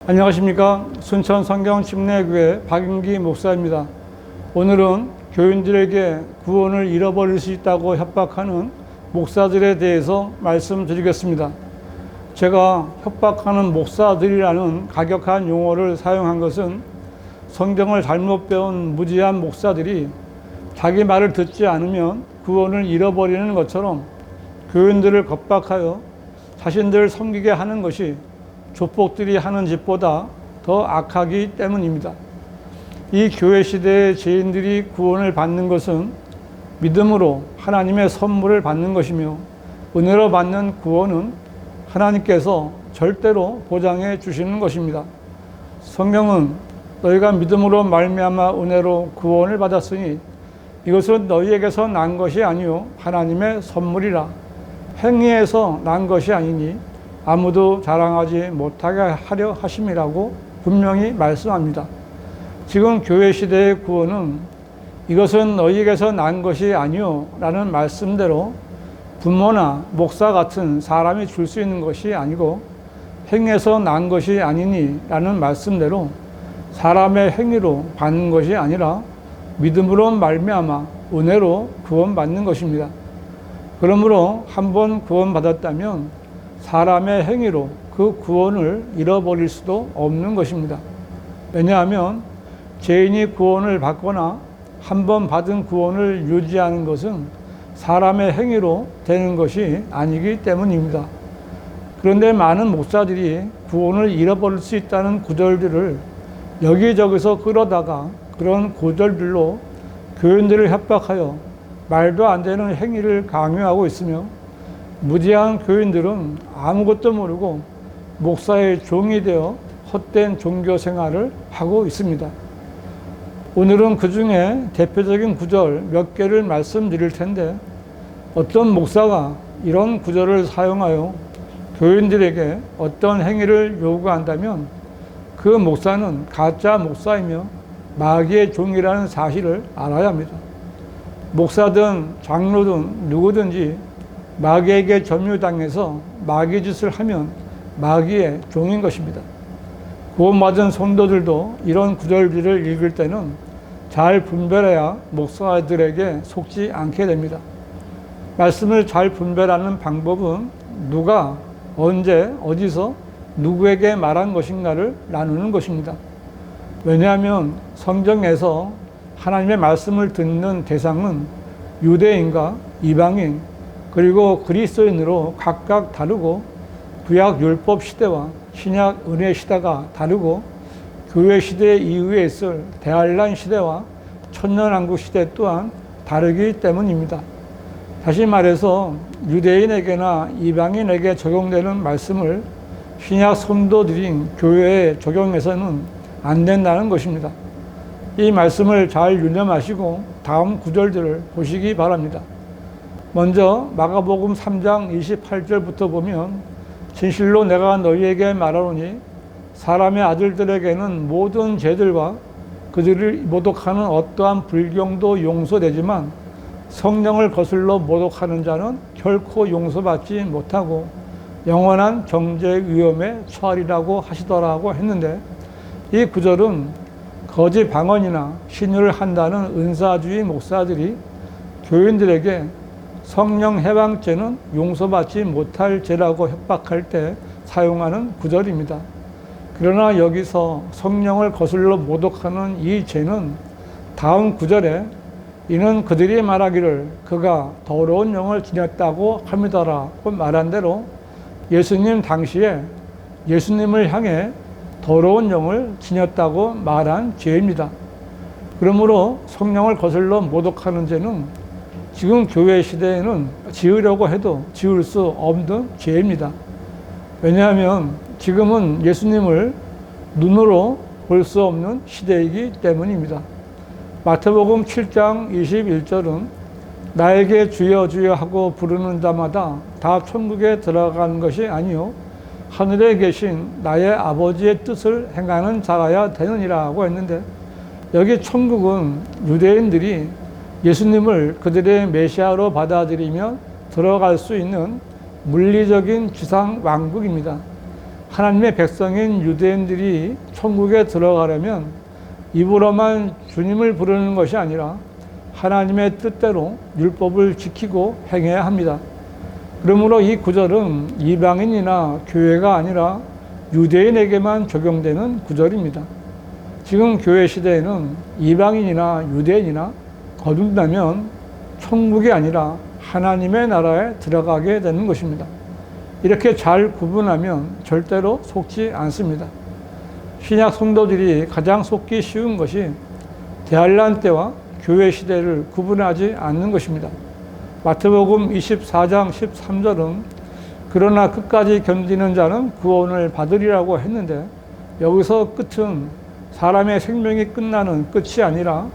안녕하십니까. 순천 성경침례교회 박인기 목사입니다. 오늘은 교인들에게 구원을 잃어버릴 수 있다고 협박하는 목사들에 대해서 말씀드리겠습니다. 제가 협박하는 목사들이라는 가격한 용어를 사용한 것은 성경을 잘못 배운 무지한 목사들이 자기 말을 듣지 않으면 구원을 잃어버리는 것처럼 교인들을 겁박하여 자신들을 섬기게 하는 것이 조폭들이 하는 짓보다 더 악하기 때문입니다. 이 교회 시대의 죄인들이 구원을 받는 것은 믿음으로 하나님의 선물을 받는 것이며, 은혜로 받는 구원은 하나님께서 절대로 보장해 주시는 것입니다. 성경은 너희가 믿음으로 말미암아 은혜로 구원을 받았으니 이것은 너희에게서 난 것이 아니요 하나님의 선물이라. 행위에서 난 것이 아니니 아무도 자랑하지 못하게 하려 하심이라고 분명히 말씀합니다. 지금 교회 시대의 구원은 이것은 너희에게서 난 것이 아니요 라는 말씀대로 부모나 목사 같은 사람이 줄 수 있는 것이 아니고, 행해서 난 것이 아니니 라는 말씀대로 사람의 행위로 받는 것이 아니라 믿음으로 말미암아 은혜로 구원받는 것입니다. 그러므로 한번 구원받았다면 사람의 행위로 그 구원을 잃어버릴 수도 없는 것입니다. 왜냐하면 죄인이 구원을 받거나 한번 받은 구원을 유지하는 것은 사람의 행위로 되는 것이 아니기 때문입니다. 그런데 많은 목사들이 구원을 잃어버릴 수 있다는 구절들을 여기저기서 끌어다가 그런 구절들로 교인들을 협박하여 말도 안 되는 행위를 강요하고 있으며, 무지한 교인들은 아무것도 모르고 목사의 종이 되어 헛된 종교 생활을 하고 있습니다. 오늘은 그 중에 대표적인 구절 몇 개를 말씀드릴 텐데, 어떤 목사가 이런 구절을 사용하여 교인들에게 어떤 행위를 요구한다면 그 목사는 가짜 목사이며 마귀의 종이라는 사실을 알아야 합니다. 목사든 장로든 누구든지 마귀에게 점유당해서 마귀 짓을 하면 마귀의 종인 것입니다. 구원받은 성도들도 이런 구절들을 읽을 때는 잘 분별해야 목사들에게 속지 않게 됩니다. 말씀을 잘 분별하는 방법은 누가 언제 어디서 누구에게 말한 것인가를 나누는 것입니다. 왜냐하면 성경에서 하나님의 말씀을 듣는 대상은 유대인과 이방인 그리고 그리스도인으로 각각 다르고, 구약 율법 시대와 신약 은혜 시대가 다르고, 교회 시대 이후에 있을 대환란 시대와 천년왕국 시대 또한 다르기 때문입니다. 다시 말해서 유대인에게나 이방인에게 적용되는 말씀을 신약 성도들인 교회에 적용해서는 안 된다는 것입니다. 이 말씀을 잘 유념하시고 다음 구절들을 보시기 바랍니다. 먼저 마가복음 3장 28절부터 보면, 진실로 내가 너희에게 말하노니 사람의 아들들에게는 모든 죄들과 그들을 모독하는 어떠한 불경도 용서되지만 성령을 거슬러 모독하는 자는 결코 용서받지 못하고 영원한 정죄 위험에 처하리라고 하시더라고 했는데, 이 구절은 거짓 방언이나 신유를 한다는 은사주의 목사들이 교인들에게 성령 해방죄는 용서받지 못할 죄라고 협박할 때 사용하는 구절입니다. 그러나 여기서 성령을 거슬러 모독하는 이 죄는 다음 구절에 이는 그들이 말하기를 그가 더러운 영을 지녔다고 합니다라고 말한 대로 예수님 당시에 예수님을 향해 더러운 영을 지녔다고 말한 죄입니다. 그러므로 성령을 거슬러 모독하는 죄는 지금 교회 시대에는 지으려고 해도 지을 수 없는 죄입니다. 왜냐하면 지금은 예수님을 눈으로 볼 수 없는 시대이기 때문입니다. 마태복음 7장 21절은 나에게 주여 주여 하고 부르는 자마다 다 천국에 들어가는 것이 아니요 하늘에 계신 나의 아버지의 뜻을 행하는 자라야 되느니라고 했는데, 여기 천국은 유대인들이 예수님을 그들의 메시아로 받아들이면 들어갈 수 있는 물리적인 지상 왕국입니다. 하나님의 백성인 유대인들이 천국에 들어가려면 입으로만 주님을 부르는 것이 아니라 하나님의 뜻대로 율법을 지키고 행해야 합니다. 그러므로 이 구절은 이방인이나 교회가 아니라 유대인에게만 적용되는 구절입니다. 지금 교회 시대에는 이방인이나 유대인이나 거듭나면 천국이 아니라 하나님의 나라에 들어가게 되는 것입니다. 이렇게 잘 구분하면 절대로 속지 않습니다. 신약 성도들이 가장 속기 쉬운 것이 대환란 때와 교회 시대를 구분하지 않는 것입니다. 마태복음 24장 13절은 그러나 끝까지 견디는 자는 구원을 받으리라고 했는데, 여기서 끝은 사람의 생명이 끝나는 끝이 아니라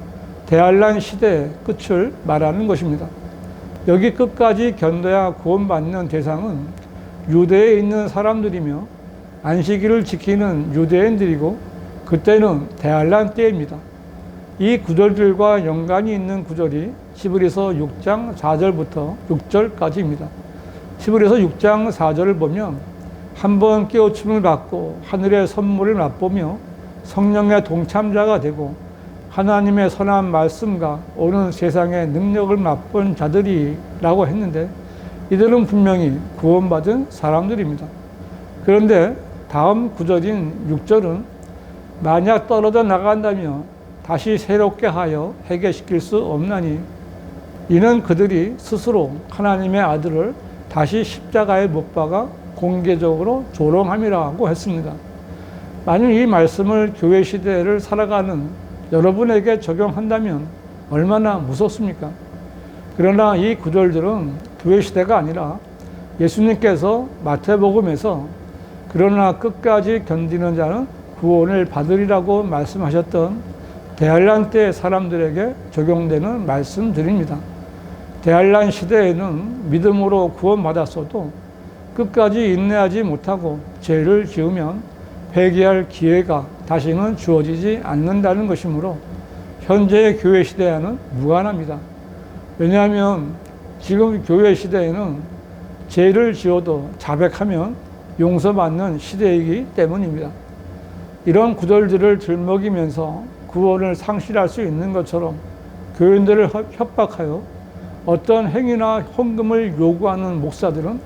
대환란 시대의 끝을 말하는 것입니다. 여기 끝까지 견뎌야 구원받는 대상은 유대에 있는 사람들이며 안식일을 지키는 유대인들이고, 그때는 대환란 때입니다. 이 구절들과 연관이 있는 구절이 히브리서 6장 4절부터 6절까지입니다. 히브리서 6장 4절을 보면 한번 깨우침을 받고 하늘의 선물을 맛보며 성령의 동참자가 되고 하나님의 선한 말씀과 오는 세상의 능력을 맛본 자들이라고 했는데, 이들은 분명히 구원받은 사람들입니다. 그런데 다음 구절인 6절은 만약 떨어져 나간다며 다시 새롭게 하여 회개시킬 수 없나니 이는 그들이 스스로 하나님의 아들을 다시 십자가에 못 박아 공개적으로 조롱함이라고 했습니다. 만약 이 말씀을 교회 시대를 살아가는 여러분에게 적용한다면 얼마나 무섭습니까? 그러나 이 구절들은 교회 시대가 아니라 예수님께서 마태복음에서 그러나 끝까지 견디는 자는 구원을 받으리라고 말씀하셨던 대환란 때 사람들에게 적용되는 말씀들입니다. 대환란 시대에는 믿음으로 구원받았어도 끝까지 인내하지 못하고 죄를 지으면 회개할 기회가 다시는 주어지지 않는다는 것이므로 현재의 교회 시대와는 무관합니다. 왜냐하면 지금 교회 시대에는 죄를 지어도 자백하면 용서받는 시대이기 때문입니다. 이런 구절들을 들먹이면서 구원을 상실할 수 있는 것처럼 교인들을 협박하여 어떤 행위나 헌금을 요구하는 목사들은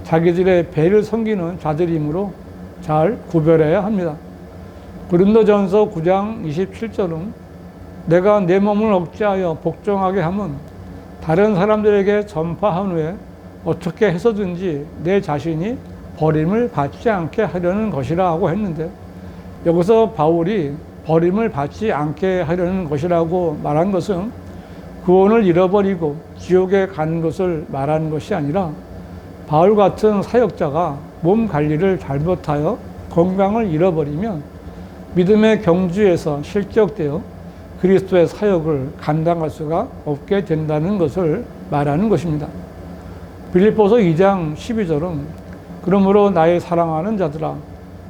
자기들의 배를 섬기는 자들이므로 잘 구별해야 합니다. 고린도전서 9장 27절은 내가 내 몸을 억제하여 복종하게 함은 다른 사람들에게 전파한 후에 어떻게 해서든지 내 자신이 버림을 받지 않게 하려는 것이라고 했는데, 여기서 바울이 버림을 받지 않게 하려는 것이라고 말한 것은 구원을 잃어버리고 지옥에 가는 것을 말하는 것이 아니라 바울 같은 사역자가 몸 관리를 잘못하여 건강을 잃어버리면 믿음의 경주에서 실격되어 그리스도의 사역을 감당할 수가 없게 된다는 것을 말하는 것입니다. 빌립보서 2장 12절은 그러므로 나의 사랑하는 자들아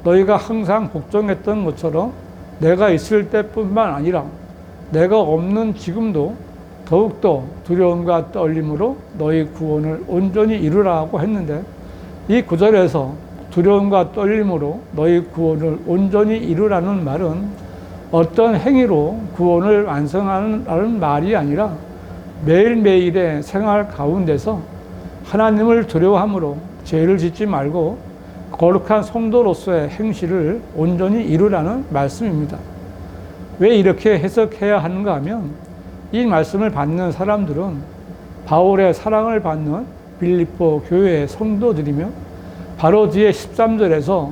너희가 항상 복종했던 것처럼 내가 있을 때뿐만 아니라 내가 없는 지금도 더욱더 두려움과 떨림으로 너희 구원을 온전히 이루라고 했는데, 이 구절에서 두려움과 떨림으로 너희 구원을 온전히 이루라는 말은 어떤 행위로 구원을 완성하는 말이 아니라 매일매일의 생활 가운데서 하나님을 두려워함으로 죄를 짓지 말고 거룩한 성도로서의 행실을 온전히 이루라는 말씀입니다. 왜 이렇게 해석해야 하는가 하면 이 말씀을 받는 사람들은 바울의 사랑을 받는 빌립보 교회의 성도들이며, 바로 뒤에 13절에서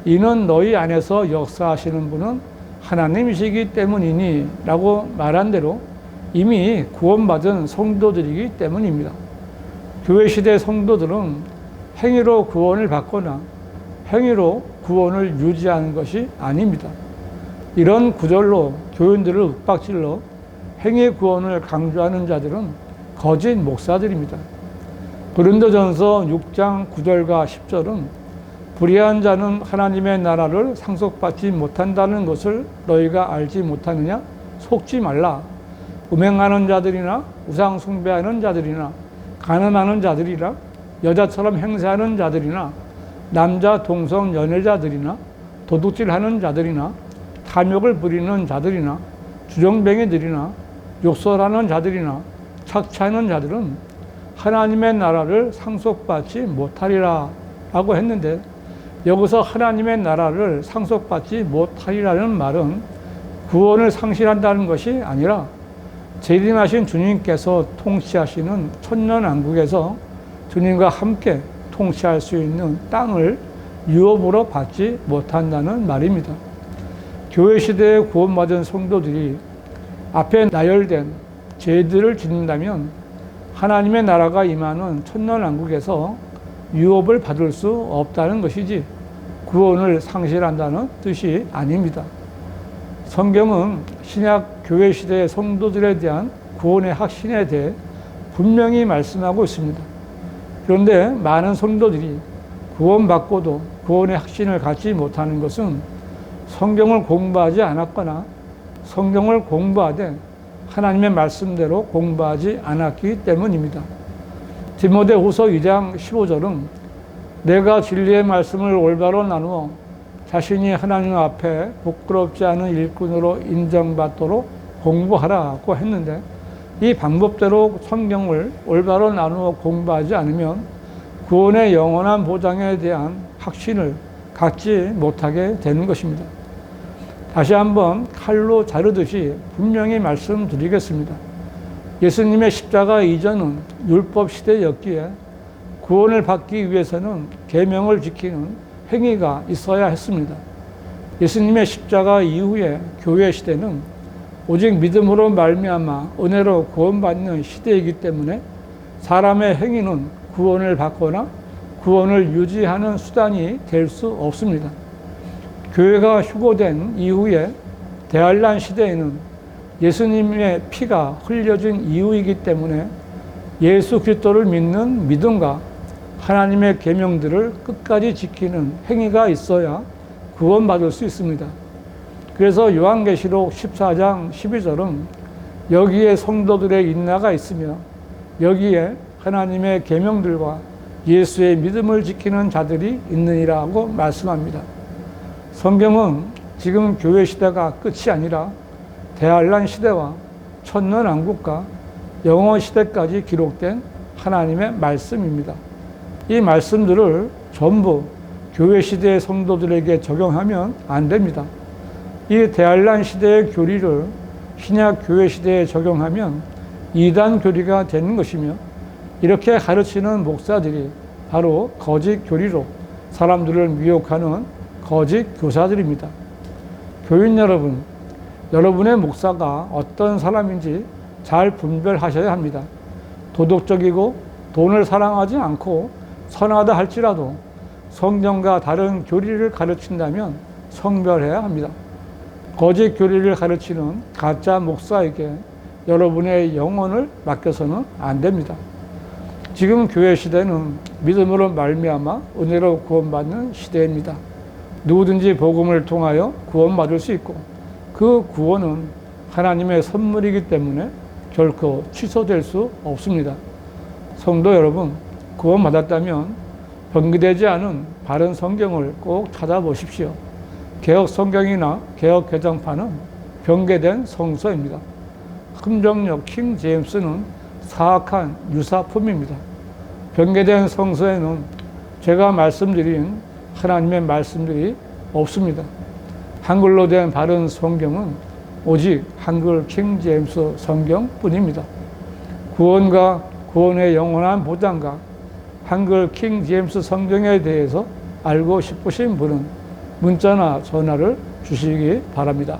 이는 너희 안에서 역사하시는 분은 하나님이시기 때문이니 라고 말한 대로 이미 구원받은 성도들이기 때문입니다. 교회 시대 성도들은 행위로 구원을 받거나 행위로 구원을 유지하는 것이 아닙니다. 이런 구절로 교인들을 윽박질러 행위 구원을 강조하는 자들은 거짓 목사들입니다. 고린도전서 6장 9절과 10절은 불의한 자는 하나님의 나라를 상속받지 못한다는 것을 너희가 알지 못하느냐? 속지 말라. 음행하는 자들이나 우상 숭배하는 자들이나 가늠하는 자들이나 여자처럼 행세하는 자들이나 남자 동성 연애자들이나 도둑질하는 자들이나 탐욕을 부리는 자들이나 주정뱅이들이나 욕설하는 자들이나 착취하는 자들은 하나님의 나라를 상속받지 못하리라 라고 했는데, 여기서 하나님의 나라를 상속받지 못하리라는 말은 구원을 상실한다는 것이 아니라 재림하신 주님께서 통치하시는 천년왕국에서 주님과 함께 통치할 수 있는 땅을 유업으로 받지 못한다는 말입니다. 교회 시대에 구원받은 성도들이 앞에 나열된 죄들을 짓는다면 하나님의 나라가 임하는 천년왕국에서 유업을 받을 수 없다는 것이지 구원을 상실한다는 뜻이 아닙니다. 성경은 신약 교회 시대의 성도들에 대한 구원의 확신에 대해 분명히 말씀하고 있습니다. 그런데 많은 성도들이 구원받고도 구원의 확신을 갖지 못하는 것은 성경을 공부하지 않았거나 성경을 공부하되 하나님의 말씀대로 공부하지 않았기 때문입니다. 디모데후서 2장 15절은 내가 진리의 말씀을 올바로 나누어 자신이 하나님 앞에 부끄럽지 않은 일꾼으로 인정받도록 공부하라고 했는데, 이 방법대로 성경을 올바로 나누어 공부하지 않으면 구원의 영원한 보장에 대한 확신을 갖지 못하게 되는 것입니다. 다시 한번 칼로 자르듯이 분명히 말씀드리겠습니다. 예수님의 십자가 이전은 율법 시대였기에 구원을 받기 위해서는 계명을 지키는 행위가 있어야 했습니다. 예수님의 십자가 이후에 교회 시대는 오직 믿음으로 말미암아 은혜로 구원받는 시대이기 때문에 사람의 행위는 구원을 받거나 구원을 유지하는 수단이 될 수 없습니다. 교회가 휴고된 이후에 대환란 시대에는 예수님의 피가 흘려진 이후이기 때문에 예수 그리스도를 믿는 믿음과 하나님의 계명들을 끝까지 지키는 행위가 있어야 구원받을 수 있습니다. 그래서 요한계시록 14장 12절은 여기에 성도들의 인나가 있으며 여기에 하나님의 계명들과 예수의 믿음을 지키는 자들이 있느니라고 말씀합니다. 성경은 지금 교회 시대가 끝이 아니라 대환란 시대와 천년왕국과 영원 시대까지 기록된 하나님의 말씀입니다. 이 말씀들을 전부 교회 시대의 성도들에게 적용하면 안 됩니다. 이 대환란 시대의 교리를 신약 교회 시대에 적용하면 이단 교리가 되는 것이며, 이렇게 가르치는 목사들이 바로 거짓 교리로 사람들을 미혹하는 거짓 교사들입니다. 교인 여러분, 여러분의 목사가 어떤 사람인지 잘 분별하셔야 합니다. 도덕적이고 돈을 사랑하지 않고 선하다 할지라도 성경과 다른 교리를 가르친다면 성별해야 합니다. 거짓 교리를 가르치는 가짜 목사에게 여러분의 영혼을 맡겨서는 안 됩니다. 지금 교회 시대는 믿음으로 말미암아 은혜로 구원받는 시대입니다. 누구든지 복음을 통하여 구원받을 수 있고, 그 구원은 하나님의 선물이기 때문에 결코 취소될 수 없습니다. 성도 여러분, 구원받았다면 번기되지 않은 바른 성경을 꼭 찾아보십시오. 개혁 성경이나 개혁 개정판은 변개된 성서입니다. 흠정역 킹 제임스는 사악한 유사품입니다. 변개된 성서에는 제가 말씀드린 하나님의 말씀들이 없습니다. 한글로 된 바른 성경은 오직 한글 킹 제임스 성경뿐입니다. 구원과 구원의 영원한 보장과 한글 킹 제임스 성경에 대해서 알고 싶으신 분은 문자나 전화를 주시기 바랍니다.